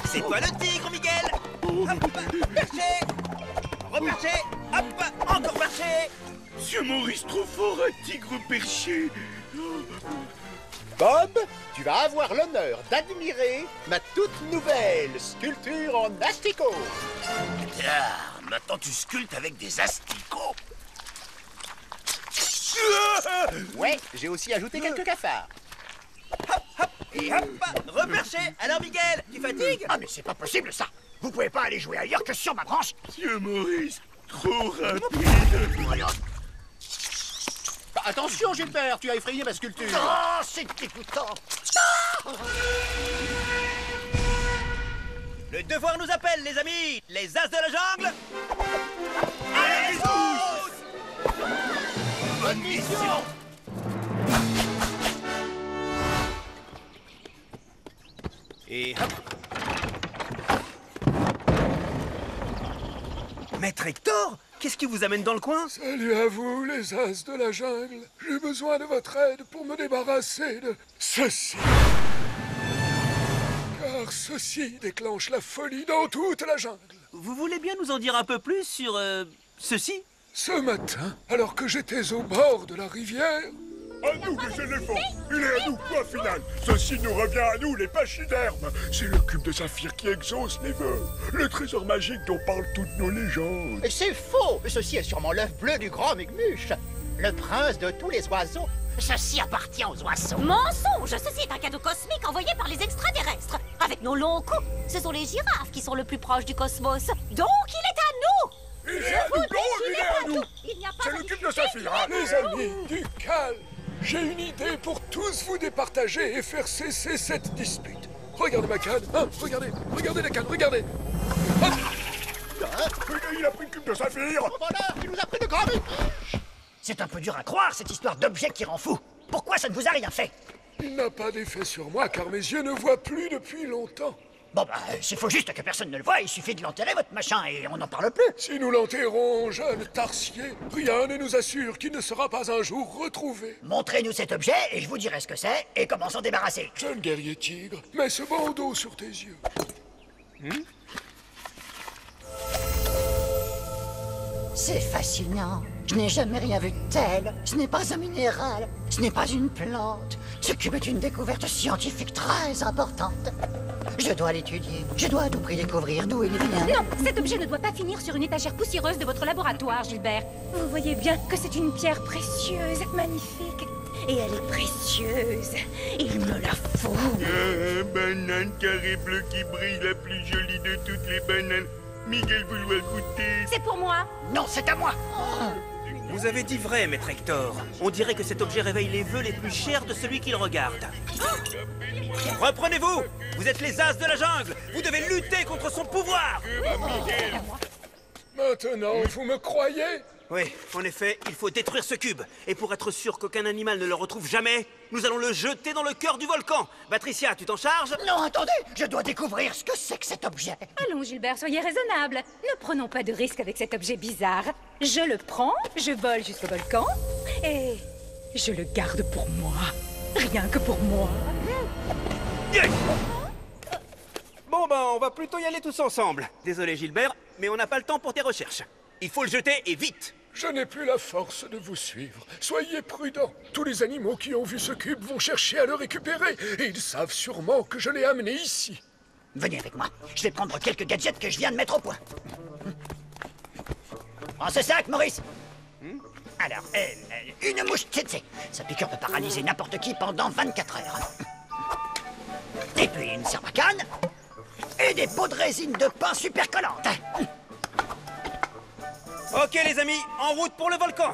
C'est toi le tigre, Miguel. Hop, perché. Reperché. Hop, encore perché. Monsieur Maurice, trop fort, un tigre perché. Bob, tu vas avoir l'honneur d'admirer ma toute nouvelle sculpture en asticot. Ah, maintenant tu sculptes avec des asticots. Ouais, j'ai aussi ajouté quelques cafards. Hop, hop, et hop, reperché. Alors, Miguel, tu fatigues? Ah mais c'est pas possible ça. Vous pouvez pas aller jouer ailleurs que sur ma branche. Monsieur Maurice, trop rapide. Bah, attention, Gilbert, tu as effrayé ma sculpture. Oh, c'est dégoûtant. Le devoir nous appelle, les amis. Les as de la jungle. Allez tous! Bonne mission! Et hop. Maître Hector, qu'est-ce qui vous amène dans le coin? Salut à vous, les as de la jungle. J'ai besoin de votre aide pour me débarrasser de ceci. Car ceci déclenche la folie dans toute la jungle. Vous voulez bien nous en dire un peu plus sur ceci? Ce matin, alors que j'étais au bord de la rivière... À nous les éléphants! Il est à nous, point final! Ceci nous revient à nous, les pachydermes! C'est le cube de saphir qui exauce les vœux! Le trésor magique dont parlent toutes nos légendes! C'est faux. Ceci est sûrement l'œuf bleu du grand Mugmuche, le prince de tous les oiseaux. Ceci appartient aux oiseaux. Mensonge! Ceci est un cadeau cosmique envoyé par les extraterrestres. Avec nos longs coups, ce sont les girafes qui sont le plus proches du cosmos. Donc il est à nous! Il est à nous! Il Il est à nous! Il n'y a pas C'est le cube de saphir! Hein. Les amis, du calme. J'ai une idée pour tous vous départager et faire cesser cette dispute. Regardez ma canne, hein, regardez la canne, regardez. Hop. Il a pris le cube de saphir! Voilà, il nous a pris de grands buts. C'est un peu dur à croire, cette histoire d'objet qui rend fou. Pourquoi ça ne vous a rien fait? Il n'a pas d'effet sur moi car mes yeux ne voient plus depuis longtemps. Bon bah, s'il faut juste que personne ne le voie, il suffit de l'enterrer votre machin et on n'en parle plus. Si nous l'enterrons, jeune Tarsier, rien ne nous assure qu'il ne sera pas un jour retrouvé. Montrez-nous cet objet et je vous dirai ce que c'est et comment s'en débarrasser. Jeune guerrier tigre, mets ce bandeau sur tes yeux. C'est fascinant. Je n'ai jamais rien vu de tel. Ce n'est pas un minéral. Ce n'est pas une plante. Ce cube est une découverte scientifique très importante. Je dois l'étudier. Je dois à tout prix découvrir d'où il vient. Non, cet objet ne doit pas finir sur une étagère poussiéreuse de votre laboratoire, Gilbert. Vous voyez bien que c'est une pierre précieuse, magnifique. Et elle est précieuse. Il me la faut. Banane carré bleu qui brille, la plus jolie de toutes les bananes. Miguel vouloir goûter. C'est pour moi. Non, c'est à moi. Vous avez dit vrai, maître Hector. On dirait que cet objet réveille les vœux les plus chers de celui qui le regarde. Reprenez-vous! Vous êtes les as de la jungle! Vous devez lutter contre son pouvoir! Maintenant, vous me croyez? Oui, en effet, il faut détruire ce cube. Et pour être sûr qu'aucun animal ne le retrouve jamais, nous allons le jeter dans le cœur du volcan. Patricia, tu t'en charges? Non, attendez, je dois découvrir ce que c'est que cet objet. Allons, Gilbert, soyez raisonnable. Ne prenons pas de risques avec cet objet bizarre. Je le prends, je vole jusqu'au volcan, et je le garde pour moi. Rien que pour moi. Bon, ben, on va plutôt y aller tous ensemble. Désolé, Gilbert, mais on n'a pas le temps pour tes recherches. Il faut le jeter, et vite! Je n'ai plus la force de vous suivre. Soyez prudents. Tous les animaux qui ont vu ce cube vont chercher à le récupérer. Et ils savent sûrement que je l'ai amené ici. Venez avec moi. Je vais prendre quelques gadgets que je viens de mettre au point. Prends ce sac, Maurice. Alors, une mouche tsetse. Sa piqûre peut paralyser n'importe qui pendant 24 heures. Et puis une sarbacane. Et des pots de résine de pain super collantes. Ok, les amis, en route pour le volcan!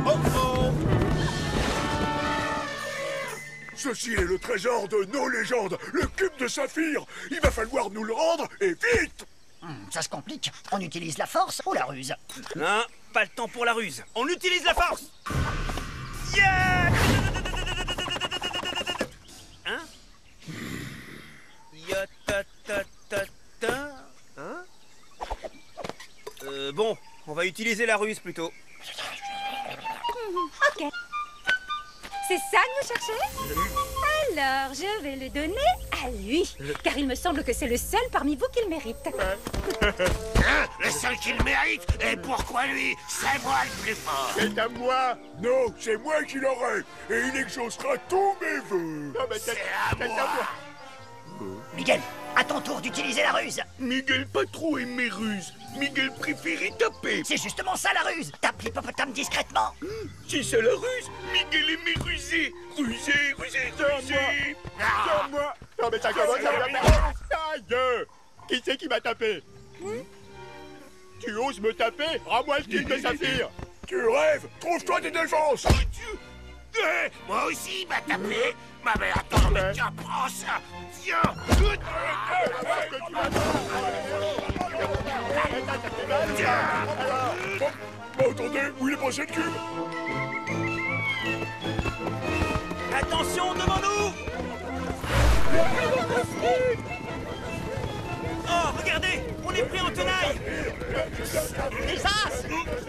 Oh oh! Ceci est le trésor de nos légendes, le cube de saphir. Il va falloir nous le rendre, et vite! Ça se complique. On utilise la force ou la ruse? Non, pas le temps pour la ruse. On utilise la force! Yeah! Hein? Ya-ta-ta-ta-ta. Hein? Bon, on va utiliser la ruse plutôt. Ok. C'est ça que vous cherchez? Alors, je vais le donner à lui, car il me semble que c'est le seul parmi vous qui le mérite. Hein? Le seul qui le mérite? Et pourquoi lui? C'est moi le plus fort! C'est à moi. Non, c'est moi qui l'aurai. Et il exaucera tous mes vœux. Non, mais C'est à moi! Miguel, à ton tour d'utiliser la ruse. Miguel pas trop aimé ruse. Miguel préférait taper. C'est justement ça la ruse. Tape l'hippopotame discrètement. C'est ça la ruse. Miguel aimait ruser. Ruser, ruser, ruser. C'est moi. Non, mais ça commence à me faire. Aïe. Qui c'est qui m'a tapé? Tu oses me taper? Rends-moi le kit de saphir. Tu rêves. Trouve-toi des défenses. Moi aussi, il m'a tapé! Ma mère, attends, mais tiens, prends ça! Tiens! Bon, attendez, où il est passé le cube? Attention, devant nous! Oh, regardez! On est pris en tenaille! Les As,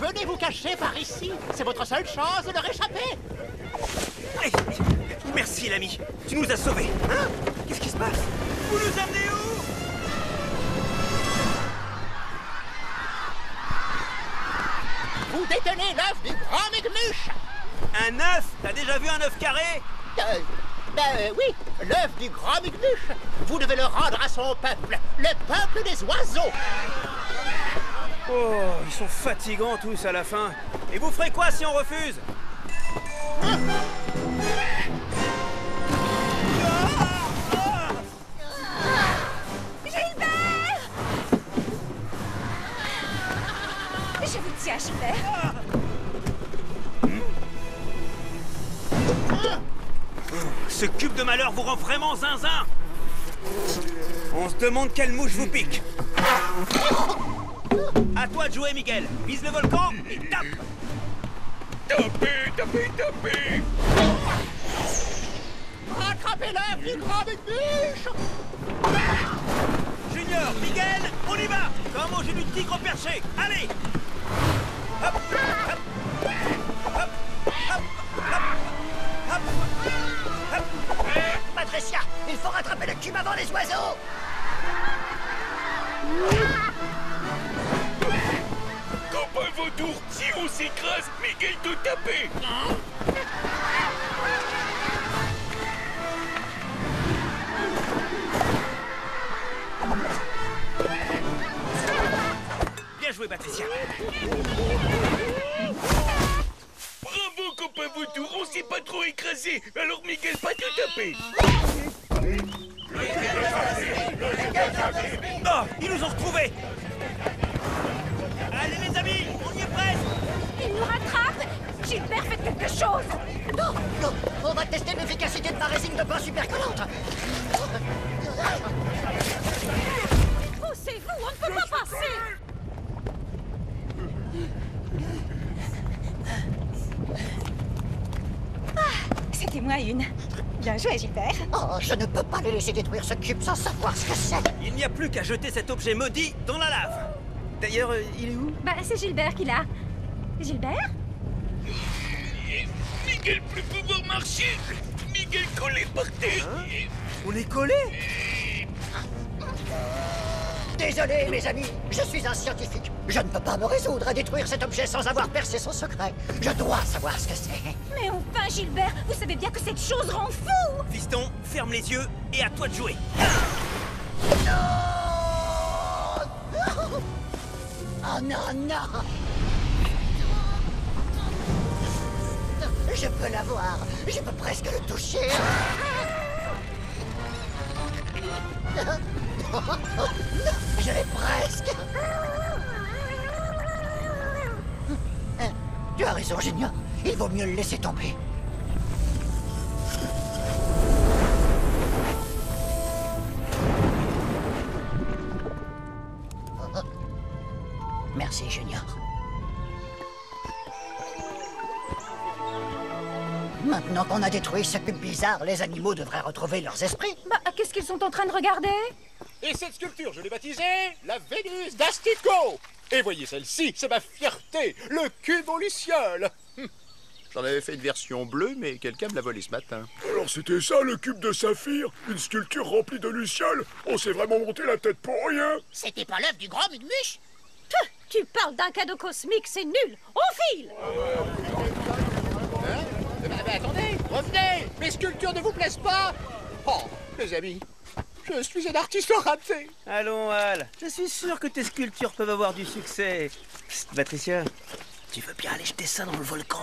venez vous cacher par ici. C'est votre seule chance de leur échapper. Hey, merci, l'ami. Tu nous as sauvés. Hein? Qu'est-ce qui se passe? Vous nous amenez où? Vous détenez l'œuf du grand Megmuche. Un œuf? T'as déjà vu un œuf carré? Oui, l'œuf du grand Megmuche. Vous devez le rendre à son peuple, le peuple des oiseaux. Oh, ils sont fatigants tous à la fin. Et vous ferez quoi si on refuse? Gilbert! Je vous tiens, Gilbert. Ce cube de malheur vous rend vraiment zinzin. On se demande quelle mouche vous pique. À toi de jouer, Miguel. Vise le volcan et tape. Tapez, tapez, tapez. Rattrapez l'œuf du grand Megmuche. Junior, Miguel, on y va. Comme au jeu du tigre perché. Allez. Hop, hop, hop, hop, hop, hop, hop. Patricia, il faut rattraper le cube avant les oiseaux. Copain vautour, si on s'écrase, Miguel te taper. Bien joué, Patricia. Bravo, copain vautour, on s'est pas trop écrasé. Alors Miguel pas te taper. Oh, ils nous ont retrouvés. Allez, les amis, on y est presque. Il nous rattrape. Gilbert, faites quelque chose. Non, non, on va tester l'efficacité de ma résine de pain super collante. Poussez-vous, on ne peut pas passer. C'était moi une. Bien joué, Gilbert. Oh, je ne peux pas les laisser détruire ce cube sans savoir ce que c'est. Il n'y a plus qu'à jeter cet objet maudit dans la lave. D'ailleurs, il est où? Bah, c'est Gilbert qui l'a. Gilbert? Miguel plus pouvoir marcher. Miguel collé par terre. On est collés? Désolé, mes amis, je suis un scientifique. Je ne peux pas me résoudre à détruire cet objet sans avoir percé son secret. Je dois savoir ce que c'est. Mais enfin, Gilbert, vous savez bien que cette chose rend fou. Fiston, ferme les yeux et à toi de jouer. Oh non, non! Je peux l'avoir. Je peux presque le toucher. Je l'ai presque. Tu as raison, Junior. Il vaut mieux le laisser tomber. Merci, Junior. Maintenant qu'on a détruit ce cube bizarre, les animaux devraient retrouver leurs esprits. Bah, qu'est-ce qu'ils sont en train de regarder? Et cette sculpture, je l'ai baptisée la Vénus d'Astico. Et voyez celle-ci, c'est ma fierté, le cube aux lucioles. J'en avais fait une version bleue, mais quelqu'un me l'a volé ce matin. Alors c'était ça le cube de saphir? Une sculpture remplie de lucioles? On s'est vraiment monté la tête pour rien. C'était pas l'œuvre du grand Mugmuche? Tu parles d'un cadeau cosmique, c'est nul. On file. Mais attendez, revenez. Mes sculptures ne vous plaisent pas? Oh, mes amis, je suis un artiste raté. Allons, Al. Je suis sûr que tes sculptures peuvent avoir du succès. Psst, Patricia, tu veux bien aller jeter ça dans le volcan?